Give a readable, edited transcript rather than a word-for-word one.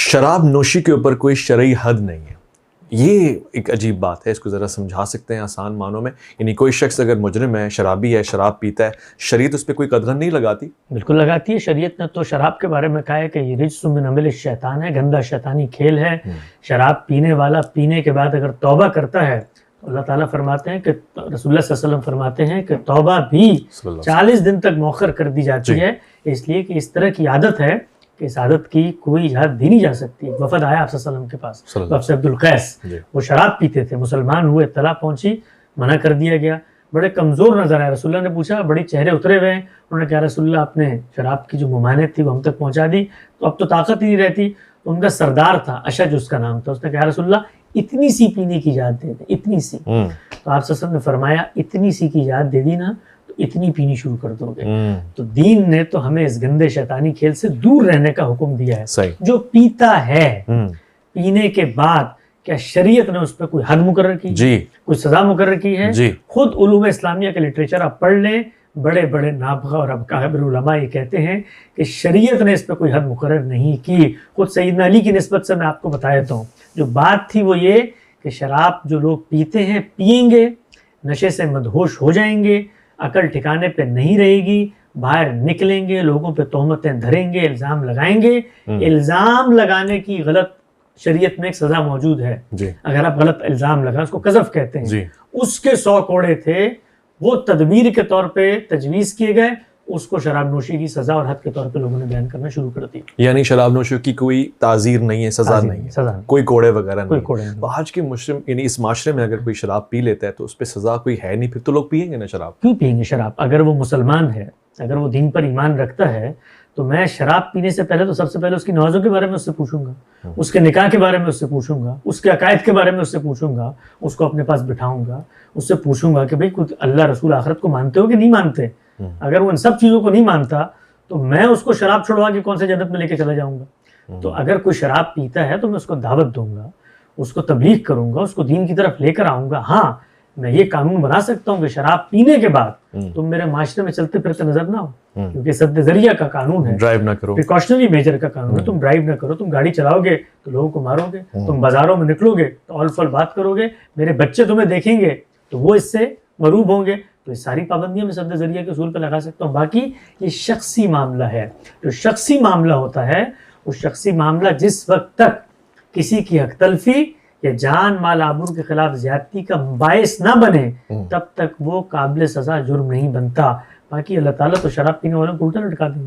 شراب نوشی کے اوپر کوئی شرعی حد نہیں ہے، یہ ایک عجیب بات ہے، اس کو ذرا سمجھا سکتے ہیں آسان معنوں میں؟ یعنی کوئی شخص اگر مجرم ہے، شرابی ہے، شراب پیتا ہے، شریعت اس پہ کوئی قدغن نہیں لگاتی؟ بالکل لگاتی ہے۔ شریعت نے تو شراب کے بارے میں کہا ہے کہ یہ رجس من عمل الشیطان ہے، گندا شیطانی کھیل ہے۔ شراب پینے والا پینے کے بعد اگر توبہ کرتا ہے تو اللہ تعالیٰ فرماتے ہیں کہ رسول اللہ صلی اللہ علیہ وسلم فرماتے ہیں کہ توبہ بھی 40 دن تک مؤخر کر دی جاتی ہے، اس لیے کہ اس طرح کی عادت ہے کہ اس عادت کی کوئی اجازت دی نہیں جا سکتی۔ وفد آیا آپ صلی اللہ علیہ وسلم کے پاس، وفد عبد القیس، وہ شراب پیتے تھے، مسلمان ہوئے، اطلاع پہنچی، منع کر دیا گیا، بڑے کمزور نظر آئے۔ رسول اللہ نے پوچھا، بڑے چہرے اترے ہوئے ہیں، انہوں نے کہا رسول اللہ آپ نے شراب کی جو ممانعت تھی وہ ہم تک پہنچا دی، تو اب تو طاقت ہی نہیں رہتی۔ تو ان کا سردار تھا، اشج اس کا نام تھا، اس نے کہا رسول اللہ اتنی سی پینے کی اجازت دے دیں، اتنی سی۔ تو آپ صلی اللہ علیہ وسلم نے فرمایا اتنی سی کی اجازت دے دی نا تو اتنی پینی شروع کر دو گے۔ تو دین نے تو ہمیں اس گندے شیطانی کھیل سے دور رہنے کا حکم دیا ہے۔ جو پیتا ہے، پینے کے بعد کیا شریعت نے اس پہ کوئی حد مقرر کی؟ کوئی سزا مقرر کی ہے؟ خود علوم اسلامیہ کے لٹریچر آپ پڑھ لیں، بڑے بڑے نابغہ اور اکابر علماء یہ کہتے ہیں کہ شریعت نے اس پہ کوئی حد مقرر نہیں کی۔ خود سیدنا علی کی نسبت سے میں آپ کو بتا دیتا ہوں، جو بات تھی وہ یہ کہ شراب جو لوگ پیتے ہیں پئیں گے، نشے سے مدہوش ہو جائیں گے، عقل ٹھکانے پہ نہیں رہے گی، باہر نکلیں گے، لوگوں پہ تہمتیں دھریں گے، الزام لگائیں گے۔ الزام لگانے کی غلط شریعت میں ایک سزا موجود ہے۔ اگر آپ غلط الزام لگائیں، اس کو قذف کہتے ہیں، اس کے 100 کوڑے تھے، وہ تدبیر کے طور پہ تجویز کیے گئے، اس کو شراب نوشی کی سزا اور حد کے طور پہ لوگوں نے بیان کرنا شروع کر دی۔ یعنی شراب نوشی کی کوئی تعزیر نہیں ہے، سزا نہیں ہے، کوئی کوڑے وغیرہ نہیں۔ آج کے مسلم یعنی اس معاشرے میں اگر کوئی شراب پی لیتا ہے تو اس پہ سزا کوئی ہے نہیں، پھر تو لوگ پیئیں گے نا شراب۔ کیوں پئیں گے شراب؟ اگر وہ مسلمان ہے، اگر وہ دین پر ایمان رکھتا ہے، تو میں شراب پینے سے پہلے تو سب سے پہلے اس کی نمازوں کے بارے میں اس سے پوچھوں گا، اس کے نکاح کے بارے میں اس سے پوچھوں گا، اس کے عقائد کے بارے میں اس سے پوچھوں گا، اس کو اپنے پاس بٹھاؤں گا، اس سے پوچھوں گا کہ بھئی کچھ اللہ رسول آخرت کو مانتے ہو کہ نہیں مانتے؟ اگر وہ ان سب چیزوں کو نہیں مانتا تو میں اس کو شراب چھڑوا کے کون سے جنت میں لے کے چلا جاؤں گا؟ تو اگر کوئی شراب پیتا ہے تو میں اس کو دعوت دوں گا، اس کو تبلیغ کروں گا، اس کو دین کی طرف لے کر آؤں گا۔ ہاں، میں یہ قانون بنا سکتا ہوں کہ شراب پینے کے بعد تم میرے معاشرے میں چلتے پھرتے نظر نہ ہو، کیونکہ سد ذریعہ کا قانون ہے، ڈرائیو نہ کرو، پریکاشنری میجر کا قانون ہے، تم ڈرائیو نہ کرو، تم گاڑی چلاؤ گے تو لوگوں کو مارو گے، تم بازاروں میں نکلو گے تو اول فل بات کرو گے، میرے بچے تمہیں دیکھیں گے تو وہ اس سے مروب ہوں گے۔ تو یہ ساری پابندیاں میں سد ذریعہ کے اصول پہ لگا سکتا ہوں۔ باقی یہ شخصی معاملہ ہے، جو شخصی معاملہ ہوتا ہے وہ شخصی معاملہ جس وقت تک کسی کی حق تلفی یا جان مال آبرو کے خلاف زیادتی کا باعث نہ بنے تب تک وہ قابل سزا جرم نہیں بنتا۔ باقی اللہ تعالیٰ تو شراب پینے والوں کو الٹا لٹکا دیں گے۔